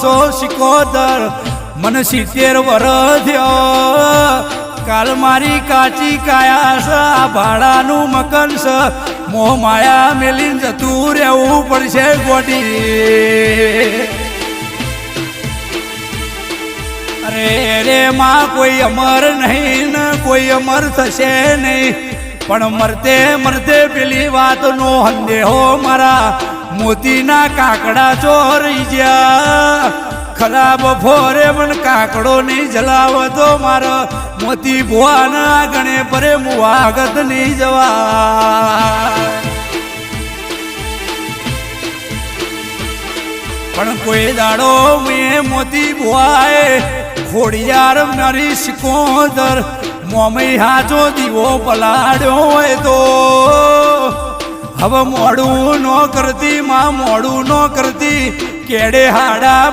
છો સિકોદર મને 70 વરસ કાલ મારી કાચી કાયા છે આ ભાડાનું મકન છે મોહ માયા મેલીને જતું રહેવું પડશે ગોડી અરે રે માં કોઈ અમર નહીં ને કોઈ અમર થશે નહીં પણ મરતે મરતે પેલી વાતનો સંદેહો મારા મોતીના કાકડા ચોરી ગયા ખરાબ ફોરે મને કાકડો નહીં જલાવતો મારા મોતી ભુવાના ગણે પરે મુવાગત નહીં જવા પણ કોઈ દાડો મેં મોતી ભુવાએ ખોડિયાર મારી સિકોદર મોમઈ હાચો દીવો પલાડ્યો હોય તો હવે મોડું ન કરતી માં મોડું ન કરતી કેડે હાડા